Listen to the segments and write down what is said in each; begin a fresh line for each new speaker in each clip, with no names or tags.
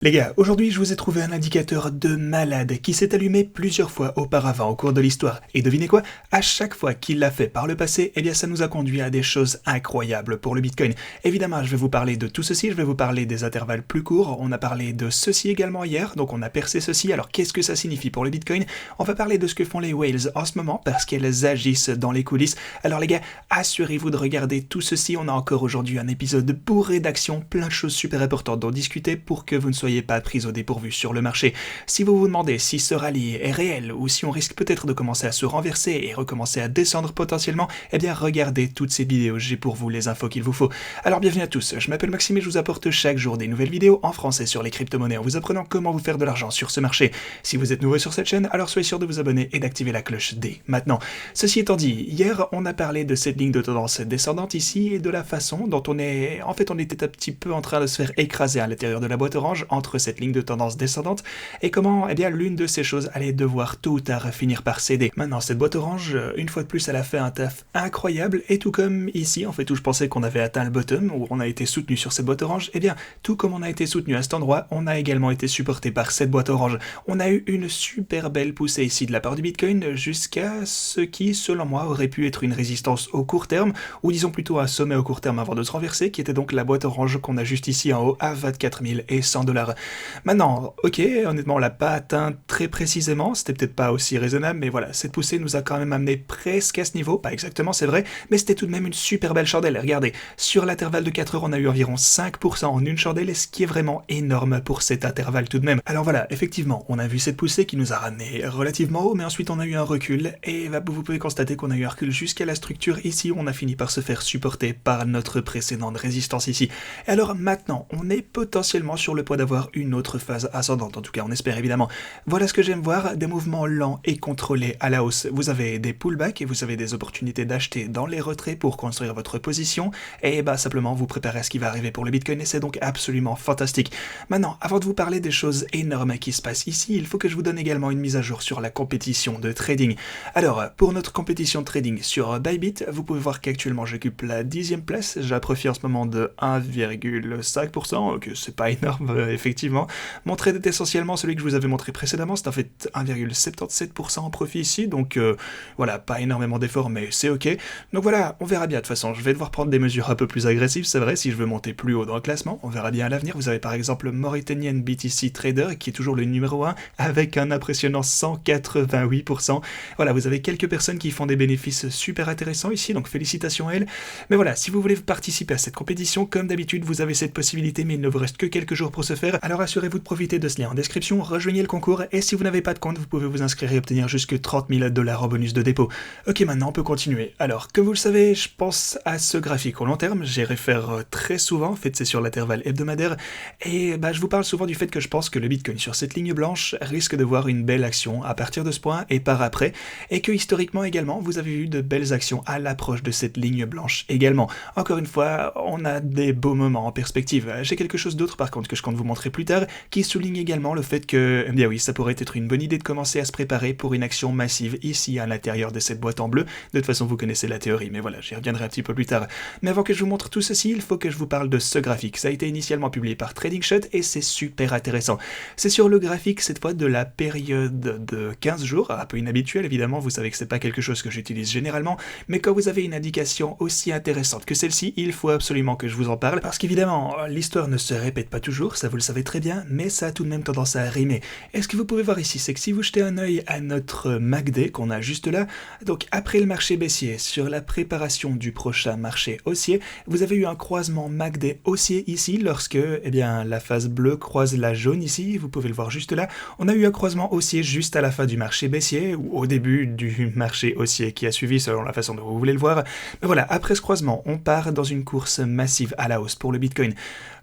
Les gars, aujourd'hui je vous ai trouvé un indicateur de malade qui s'est allumé plusieurs fois auparavant au cours de l'histoire. Et devinez quoi? À chaque fois qu'il l'a fait par le passé, eh bien ça nous a conduit à des choses incroyables pour le Bitcoin. Évidemment, je vais vous parler de tout ceci, je vais vous parler des intervalles plus courts, on a parlé de ceci également hier, donc on a percé ceci, alors qu'est-ce que ça signifie pour le Bitcoin? On va parler de ce que font les whales en ce moment parce qu'elles agissent dans les coulisses. Alors les gars, assurez-vous de regarder tout ceci, on a encore aujourd'hui un épisode bourré d'actions, plein de choses super importantes dont discuter pour que vous ne soyez pas pris au dépourvu sur le marché. Si vous vous demandez si ce rallye est réel ou si on risque peut-être de commencer à se renverser et recommencer à descendre potentiellement, eh bien regardez toutes ces vidéos, j'ai pour vous les infos qu'il vous faut. Alors bienvenue à tous, je m'appelle Maxime et je vous apporte chaque jour des nouvelles vidéos en français sur les crypto-monnaies en vous apprenant comment vous faire de l'argent sur ce marché. Si vous êtes nouveau sur cette chaîne, alors soyez sûr de vous abonner et d'activer la cloche dès maintenant. Ceci étant dit, hier on a parlé de cette ligne de tendance descendante ici et de la façon dont on était un petit peu en train de se faire écraser à l'intérieur de la boîte orange entre cette ligne de tendance descendante et comment eh bien l'une de ces choses allait devoir tôt ou tard finir par céder. Maintenant cette boîte orange, une fois de plus elle a fait un taf incroyable et tout comme ici en fait où je pensais qu'on avait atteint le bottom, où on a été soutenu sur cette boîte orange, eh bien tout comme on a été soutenu à cet endroit, on a également été supporté par cette boîte orange. On a eu une super belle poussée ici de la part du Bitcoin jusqu'à ce qui selon moi aurait pu être une résistance au court terme, ou disons plutôt un sommet au court terme avant de se renverser, qui était donc la boîte orange qu'on a juste ici en haut à 24 100 $. Maintenant, ok, honnêtement, on l'a pas atteint très précisément, c'était peut-être pas aussi raisonnable, mais voilà, cette poussée nous a quand même amené presque à ce niveau, pas exactement, c'est vrai, mais c'était tout de même une super belle chandelle. Regardez, sur l'intervalle de 4 heures, on a eu environ 5% en une chandelle, ce qui est vraiment énorme pour cet intervalle tout de même. Alors voilà, effectivement, on a vu cette poussée qui nous a ramené relativement haut, mais ensuite on a eu un recul, et vous pouvez constater qu'on a eu un recul jusqu'à la structure ici, où on a fini par se faire supporter par notre précédente résistance ici. Et alors maintenant, on est potentiellement sur le point d'avoir une autre phase ascendante, en tout cas on espère évidemment. Voilà ce que j'aime voir, des mouvements lents et contrôlés à la hausse. Vous avez des pullbacks et vous avez des opportunités d'acheter dans les retraits pour construire votre position et simplement vous préparer à ce qui va arriver pour le Bitcoin et c'est donc absolument fantastique. Maintenant, avant de vous parler des choses énormes qui se passent ici, il faut que je vous donne également une mise à jour sur la compétition de trading. Alors, pour notre compétition de trading sur Bybit, vous pouvez voir qu'actuellement j'occupe la 10e place, j'ai un profit en ce moment de 1,5%, que c'est pas énorme effectivement. Mon trade est essentiellement celui que je vous avais montré précédemment, c'est en fait 1,77% en profit ici, donc voilà, pas énormément d'efforts, mais c'est ok. Donc voilà, on verra bien de toute façon, je vais devoir prendre des mesures un peu plus agressives, c'est vrai, si je veux monter plus haut dans le classement, on verra bien à l'avenir. Vous avez par exemple Mauritanian BTC Trader, qui est toujours le numéro 1, avec un impressionnant 188%. Voilà, vous avez quelques personnes qui font des bénéfices super intéressants ici, donc félicitations à elles. Mais voilà, si vous voulez participer à cette compétition, comme d'habitude, vous avez cette possibilité, mais il ne vous reste que quelques jours pour ce faire, alors assurez-vous de profiter de ce lien en description, rejoignez le concours, et si vous n'avez pas de compte, vous pouvez vous inscrire et obtenir jusque 30 000 $ en bonus de dépôt. Ok, maintenant on peut continuer. Alors, comme vous le savez, je pense à ce graphique au long terme, j'y réfère très souvent, en fait c'est sur l'intervalle hebdomadaire, et je vous parle souvent du fait que je pense que le Bitcoin sur cette ligne blanche risque de voir une belle action à partir de ce point et par après, et que historiquement également, vous avez eu de belles actions à l'approche de cette ligne blanche également. Encore une fois, on a des beaux moments en perspective. J'ai quelque chose d'autre par contre que je compte vous montrer plus tard, qui souligne également le fait que, eh bien oui, ça pourrait être une bonne idée de commencer à se préparer pour une action massive ici à l'intérieur de cette boîte en bleu. De toute façon, vous connaissez la théorie, mais voilà, j'y reviendrai un petit peu plus tard. Mais avant que je vous montre tout ceci, il faut que je vous parle de ce graphique. Ça a été initialement publié par TradingShot et c'est super intéressant. C'est sur le graphique cette fois de la période de 15 jours, un peu inhabituel évidemment, vous savez que c'est pas quelque chose que j'utilise généralement, mais quand vous avez une indication aussi intéressante que celle-ci, il faut absolument que je vous en parle, parce qu'évidemment, l'histoire ne se répète pas toujours, ça vous le savez très bien, mais ça a tout de même tendance à rimer. Et ce que vous pouvez voir ici, c'est que si vous jetez un œil à notre MACD qu'on a juste là, donc après le marché baissier, sur la préparation du prochain marché haussier, vous avez eu un croisement MACD haussier ici, lorsque la phase bleue croise la jaune ici, vous pouvez le voir juste là, on a eu un croisement haussier juste à la fin du marché baissier, ou au début du marché haussier qui a suivi, selon la façon dont vous voulez le voir. Mais voilà, après ce croisement, on part dans une course massive à la hausse pour le Bitcoin.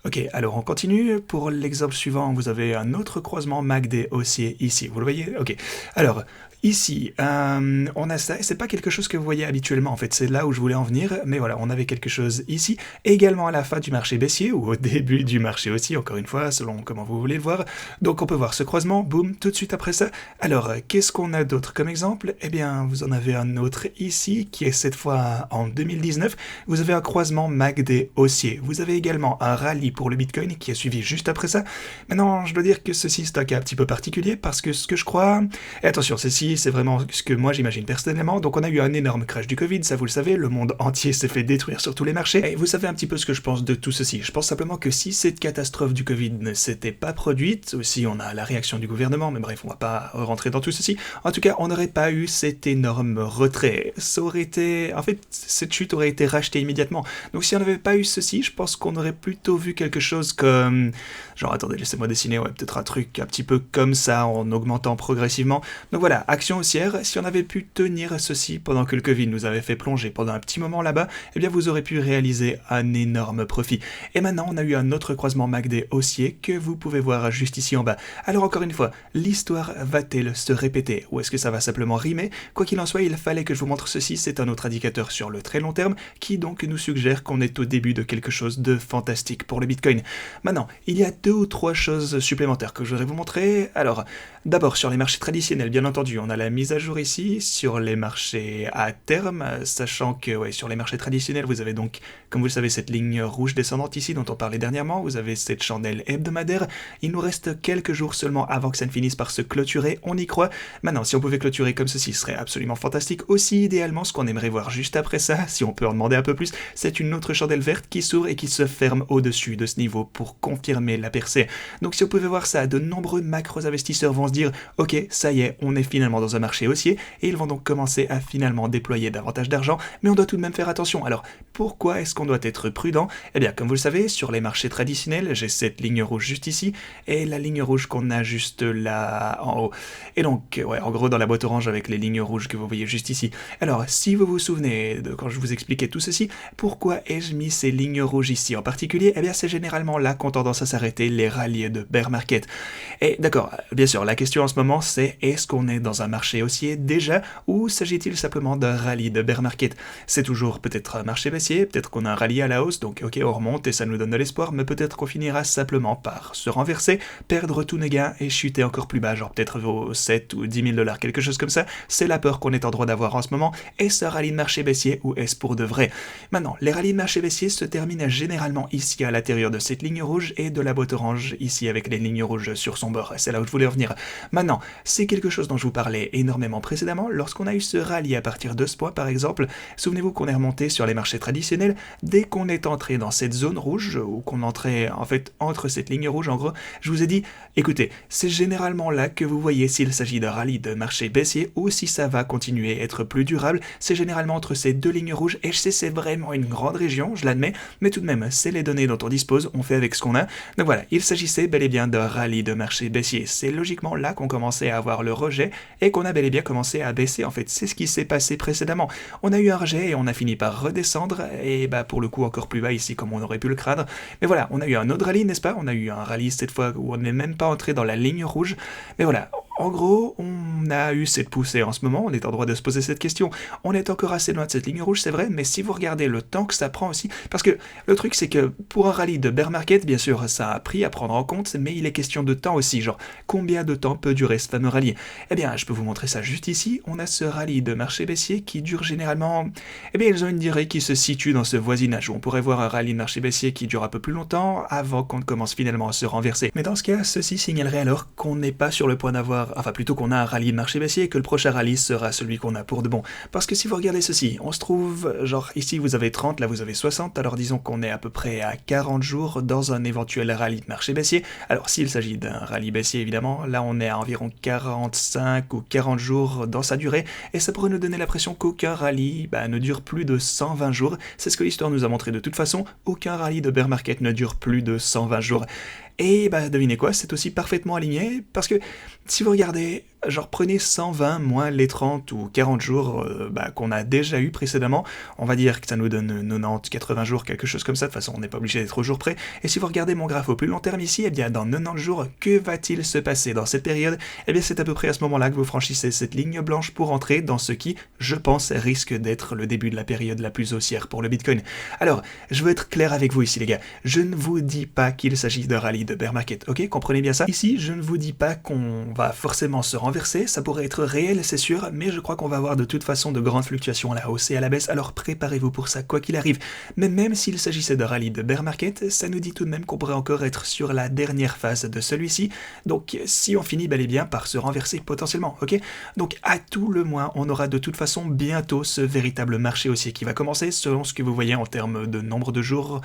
Ok, alors on continue. Pour l'exemple suivant, vous avez un autre croisement MACD haussier ici. Vous le voyez? Ok. Alors, ici, on a ça. C'est pas quelque chose que vous voyez habituellement, en fait. C'est là où je voulais en venir. Mais voilà, on avait quelque chose ici. Également à la fin du marché baissier, ou au début du marché haussier, encore une fois, selon comment vous voulez le voir. Donc on peut voir ce croisement, boum, tout de suite après ça. Alors, qu'est-ce qu'on a d'autre comme exemple? Eh bien, vous en avez un autre ici, qui est cette fois en 2019. Vous avez un croisement MACD haussier. Vous avez également un rallye pour le Bitcoin qui a suivi juste après ça. Maintenant, je dois dire que ceci c'est un cas un petit peu particulier parce que ce que je crois, et attention, ceci c'est vraiment ce que moi j'imagine personnellement, donc on a eu un énorme crash du Covid, ça vous le savez, le monde entier s'est fait détruire sur tous les marchés, et vous savez un petit peu ce que je pense de tout ceci. Je pense simplement que si cette catastrophe du Covid ne s'était pas produite, aussi on a la réaction du gouvernement, mais bref, on va pas rentrer dans tout ceci, en tout cas, on n'aurait pas eu cet énorme retrait. Ça aurait été, en fait, cette chute aurait été rachetée immédiatement. Donc si on n'avait pas eu ceci, je pense qu'on aurait plutôt vu quelque chose comme, genre attendez, laissez-moi dessiner, ouais, peut-être un truc un petit peu comme ça, en augmentant progressivement. Donc voilà, action haussière, si on avait pu tenir ceci pendant que le Covid nous avait fait plonger pendant un petit moment là-bas, eh bien vous aurez pu réaliser un énorme profit. Et maintenant, on a eu un autre croisement MACD haussier que vous pouvez voir juste ici en bas. Alors encore une fois, l'histoire va-t-elle se répéter ou est-ce que ça va simplement rimer? Quoi qu'il en soit, il fallait que je vous montre ceci, c'est un autre indicateur sur le très long terme qui donc nous suggère qu'on est au début de quelque chose de fantastique pour le Bitcoin. Maintenant, il y a 2 ou 3 choses supplémentaires que je voudrais vous montrer. Alors, d'abord sur les marchés traditionnels, bien entendu, on a la mise à jour ici, sur les marchés à terme, sachant que ouais, sur les marchés traditionnels, vous avez donc, comme vous le savez, cette ligne rouge descendante ici dont on parlait dernièrement, vous avez cette chandelle hebdomadaire, il nous reste quelques jours seulement avant que ça ne finisse par se clôturer, on y croit. Maintenant, si on pouvait clôturer comme ceci, ce serait absolument fantastique. Aussi, idéalement, ce qu'on aimerait voir juste après ça, si on peut en demander un peu plus, c'est une autre chandelle verte qui s'ouvre et qui se ferme au-dessus de ce niveau pour confirmer la percée. Donc si on pouvait voir ça, de nombreux macro-investisseurs vont se dire « Ok, ça y est, on est finalement dans un marché haussier » et ils vont donc commencer à finalement déployer davantage d'argent, mais on doit tout de même faire attention. Alors, pourquoi est-ce qu'on doit être prudent? Eh bien, comme vous le savez, sur les marchés traditionnels, j'ai cette ligne rouge juste ici et la ligne rouge qu'on a juste là en haut. Et donc, ouais, en gros, dans la boîte orange avec les lignes rouges que vous voyez juste ici. Alors, si vous vous souvenez de quand je vous expliquais tout ceci, pourquoi ai-je mis ces lignes rouges ici en particulier? Eh bien, c'est généralement là qu'ont tendance à s'arrêter les rallyes de bear market. Et d'accord, bien sûr, la question en ce moment, c'est est-ce qu'on est dans un marché haussier déjà, ou s'agit-il simplement d'un rallye de bear market? C'est toujours peut-être un marché baissier, peut-être qu'on a un rallye à la hausse, donc ok, on remonte et ça nous donne de l'espoir, mais peut-être qu'on finira simplement par se renverser, perdre tous nos gains et chuter encore plus bas, genre peut-être vos 7 ou 10 000 $, quelque chose comme ça. C'est la peur qu'on est en droit d'avoir en ce moment. Est-ce un rallye de marché baissier ou est-ce pour de vrai? Maintenant, les rallyes de marché baissier se terminent généralement ici à l'intérieur de cette ligne rouge et de la boîte orange ici avec les lignes rouges sur son bord. C'est là où je voulais revenir. Maintenant, c'est quelque chose dont je vous parlais énormément précédemment. Lorsqu'on a eu ce rallye à partir de ce point, par exemple, souvenez-vous qu'on est remonté sur les marchés traditionnels. Dès qu'on est entré dans cette zone rouge, ou qu'on entrait en fait entre cette ligne rouge, en gros, je vous ai dit, écoutez, c'est généralement là que vous voyez s'il s'agit d'un rallye de marché baissier ou si ça va continuer à être plus durable. C'est généralement entre ces deux lignes rouges et je sais c'est vraiment une grande région, je l'admets, mais tout de même, c'est les données dont on dispose, on fait avec ce qu'on a. Donc voilà, il s'agissait bel et bien d'un rallye de marché baissier. C'est logiquement là qu'on commençait à avoir le rejet et qu'on a bel et bien commencé à baisser. En fait, c'est ce qui s'est passé précédemment. On a eu un rejet et on a fini par redescendre et bah pour le coup encore plus bas ici comme on aurait pu le craindre. Mais voilà, on a eu un autre rallye, n'est-ce pas? On a eu un rallye cette fois où on n'est même pas entré dans la ligne rouge. Mais voilà, en gros, on a eu cette poussée en ce moment, on est en droit de se poser cette question. On est encore assez loin de cette ligne rouge, c'est vrai, mais si vous regardez le temps que ça prend aussi, parce que le truc c'est que pour un rallye de bear market, bien sûr, ça a un prix à prendre en compte, mais il est question de temps aussi, genre combien de temps peut durer ce fameux rallye? Eh bien, je peux vous montrer ça juste ici, on a ce rallye de marché baissier qui dure généralement, eh bien, ils ont une durée qui se situe dans ce voisinage, où on pourrait voir un rallye de marché baissier qui dure un peu plus longtemps, avant qu'on commence finalement à se renverser. Mais dans ce cas, ceci signalerait alors qu'on n'est pas sur le point d'avoir, enfin plutôt qu'on a un rallye de marché baissier et que le prochain rallye sera celui qu'on a pour de bon. Parce que si vous regardez ceci, on se trouve, genre ici vous avez 30, là vous avez 60, alors disons qu'on est à peu près à 40 jours dans un éventuel rallye de marché baissier. Alors s'il s'agit d'un rallye baissier évidemment, là on est à environ 45 ou 40 jours dans sa durée et ça pourrait nous donner l'impression qu'aucun rallye ne dure plus de 120 jours. C'est ce que l'histoire nous a montré de toute façon, aucun rallye de bear market ne dure plus de 120 jours. Et devinez quoi, c'est aussi parfaitement aligné, parce que si vous regardez, genre prenez 120 moins les 30 ou 40 jours qu'on a déjà eu précédemment, on va dire que ça nous donne 90, 80 jours, quelque chose comme ça, de toute façon on n'est pas obligé d'être au jour près, et si vous regardez mon graphe au plus long terme ici, eh bien dans 90 jours, que va-t-il se passer dans cette période? Eh bien c'est à peu près à ce moment-là que vous franchissez cette ligne blanche pour entrer dans ce qui, je pense, risque d'être le début de la période la plus haussière pour le Bitcoin. Alors, je veux être clair avec vous ici les gars, je ne vous dis pas qu'il s'agit de rallye de bear market, ok? Comprenez bien ça? Ici, je ne vous dis pas qu'on va forcément se renverser, ça pourrait être réel, c'est sûr, mais je crois qu'on va avoir de toute façon de grandes fluctuations à la hausse et à la baisse, alors préparez-vous pour ça quoi qu'il arrive. Mais même s'il s'agissait de rallye de bear market, ça nous dit tout de même qu'on pourrait encore être sur la dernière phase de celui-ci, donc si on finit bel et bien par se renverser potentiellement, ok? Donc à tout le moins, on aura de toute façon bientôt ce véritable marché haussier qui va commencer selon ce que vous voyez en termes de nombre de jours,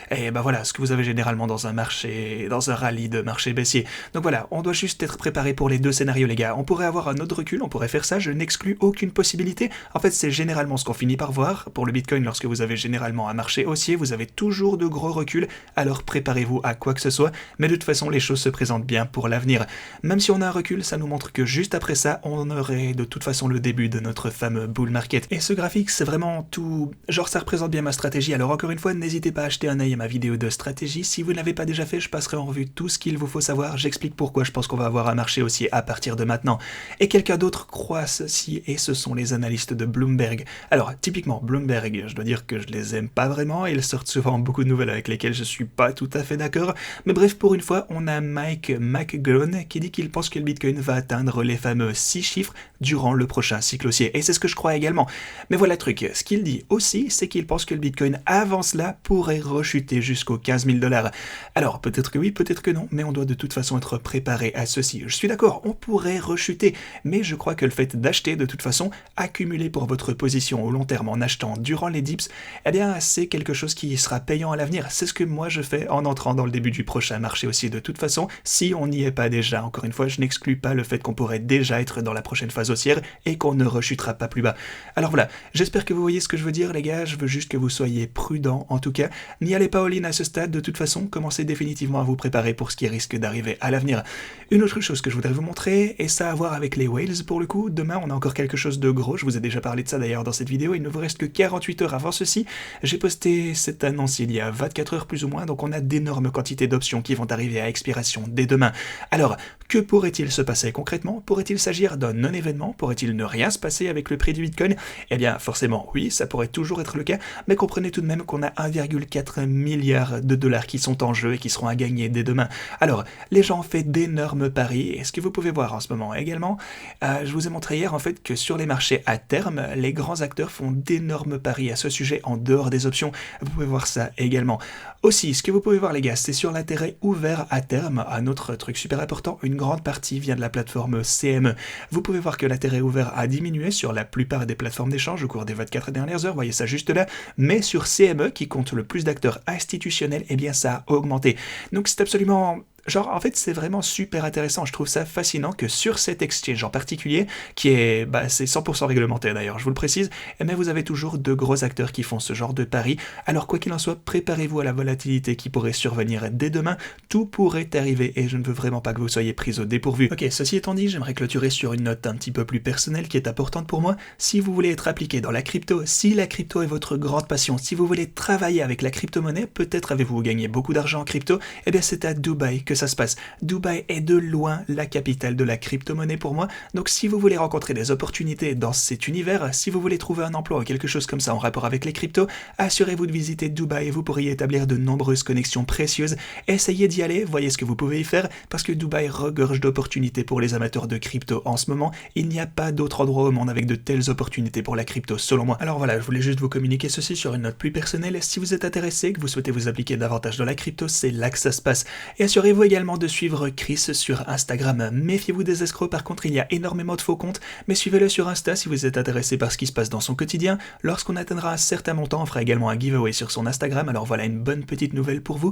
et ben voilà, ce que vous avez généralement dans un marché, dans un rallye de marché baissier. Donc voilà, on doit juste être préparé pour les deux scénarios les gars. On pourrait avoir un autre recul, on pourrait faire ça, je n'exclus aucune possibilité. En fait, c'est généralement ce qu'on finit par voir. Pour le Bitcoin, lorsque vous avez généralement un marché haussier, vous avez toujours de gros reculs, alors préparez-vous à quoi que ce soit, mais de toute façon, les choses se présentent bien pour l'avenir. Même si on a un recul, ça nous montre que juste après ça, on aurait de toute façon le début de notre fameux bull market. Et ce graphique, c'est vraiment tout... Genre, ça représente bien ma stratégie, alors encore une fois, n'hésitez pas à acheter un œil à ma vidéo de stratégie. Si vous ne l'avez pas déjà fait, je passerai en revue tout ce qu'il vous faut savoir, j'explique pourquoi je pense qu'on va avoir un marché haussier à partir de maintenant. Et quelqu'un d'autre croit ceci, et ce sont les analystes de Bloomberg. Alors, typiquement, Bloomberg, je dois dire que je les aime pas vraiment, ils sortent souvent beaucoup de nouvelles avec lesquelles je suis pas tout à fait d'accord, mais bref, pour une fois, on a Mike McGlone qui dit qu'il pense que le Bitcoin va atteindre les fameux 6 chiffres durant le prochain cycle haussier, et c'est ce que je crois également. Mais voilà le truc, ce qu'il dit aussi, c'est qu'il pense que le Bitcoin, avant cela, pourrait rechuter jusqu'aux 15 000 $. Alors, peut-être que oui, peut-être que non, mais on doit de toute façon être préparé à ceci. Je suis d'accord, on pourrait rechuter, mais je crois que le fait d'acheter, de toute façon, accumuler pour votre position au long terme en achetant durant les dips, eh bien, c'est quelque chose qui sera payant à l'avenir. C'est ce que moi je fais en entrant dans le début du prochain marché aussi. De toute façon, si on n'y est pas déjà, encore une fois, je n'exclus pas le fait qu'on pourrait déjà être dans la prochaine phase haussière et qu'on ne rechutera pas plus bas. Alors voilà, j'espère que vous voyez ce que je veux dire, les gars. Je veux juste que vous soyez prudents, en tout cas. N'y allez pas all-in à ce stade, de toute façon, commencez définitivement à vous préparer pour ce qui risque d'arriver à l'avenir. Une autre chose que je voudrais vous montrer, et ça a à voir avec les whales pour le coup, demain on a encore quelque chose de gros, je vous ai déjà parlé de ça d'ailleurs dans cette vidéo, il ne vous reste que 48 heures avant ceci, j'ai posté cette annonce il y a 24 heures plus ou moins, donc on a d'énormes quantités d'options qui vont arriver à expiration dès demain. Alors, que pourrait-il se passer concrètement? Pourrait-il s'agir d'un non-événement? Pourrait-il ne rien se passer avec le prix du Bitcoin? Eh bien forcément oui, ça pourrait toujours être le cas, mais comprenez tout de même qu'on a 1,4 milliard de dollars qui sont en jeu et qui seront à gagner dès demain. Alors, les gens ont fait d'énormes paris, et ce que vous pouvez voir en ce moment également, je vous ai montré hier en fait que sur les marchés à terme, les grands acteurs font d'énormes paris à ce sujet en dehors des options, vous pouvez voir ça également. Aussi, ce que vous pouvez voir les gars, c'est sur l'intérêt ouvert à terme, un autre truc super important, une grande partie vient de la plateforme CME. Vous pouvez voir que l'intérêt ouvert a diminué sur la plupart des plateformes d'échange au cours des 24 dernières heures, voyez ça juste là, mais sur CME, qui compte le plus d'acteurs institutionnels, eh bien ça a augmenté. Donc c'est absolument... Genre, en fait, c'est vraiment super intéressant. Je trouve ça fascinant que sur cet exchange en particulier, qui est, c'est 100% réglementaire d'ailleurs, je vous le précise, mais vous avez toujours de gros acteurs qui font ce genre de paris. Alors, quoi qu'il en soit, préparez-vous à la volatilité qui pourrait survenir dès demain. Tout pourrait arriver et je ne veux vraiment pas que vous soyez pris au dépourvu. Ok, ceci étant dit, j'aimerais clôturer sur une note un petit peu plus personnelle qui est importante pour moi. Si vous voulez être appliqué dans la crypto, si la crypto est votre grande passion, si vous voulez travailler avec la crypto-monnaie, peut-être avez-vous gagné beaucoup d'argent en crypto, eh bien c'est à Dubaï que ça se passe. Dubaï est de loin la capitale de la crypto-monnaie pour moi, donc si vous voulez rencontrer des opportunités dans cet univers, si vous voulez trouver un emploi ou quelque chose comme ça en rapport avec les cryptos, assurez-vous de visiter Dubaï et vous pourriez établir de nombreuses connexions précieuses. Essayez d'y aller, voyez ce que vous pouvez y faire, parce que Dubaï regorge d'opportunités pour les amateurs de crypto en ce moment. Il n'y a pas d'autre endroit au monde avec de telles opportunités pour la crypto, selon moi. Alors voilà, je voulais juste vous communiquer ceci sur une note plus personnelle. Si vous êtes intéressé, que vous souhaitez vous appliquer davantage dans la crypto, c'est là que ça se passe. Et assurez-vous également de suivre Chris sur Instagram. Méfiez-vous des escrocs, par contre il y a énormément de faux comptes, mais suivez-le sur Insta si vous êtes intéressé par ce qui se passe dans son quotidien. Lorsqu'on atteindra un certain montant, on fera également un giveaway sur son Instagram, alors voilà une bonne petite nouvelle pour vous.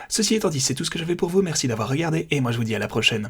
Ceci étant dit, c'est tout ce que j'avais pour vous, merci d'avoir regardé et moi je vous dis à la prochaine.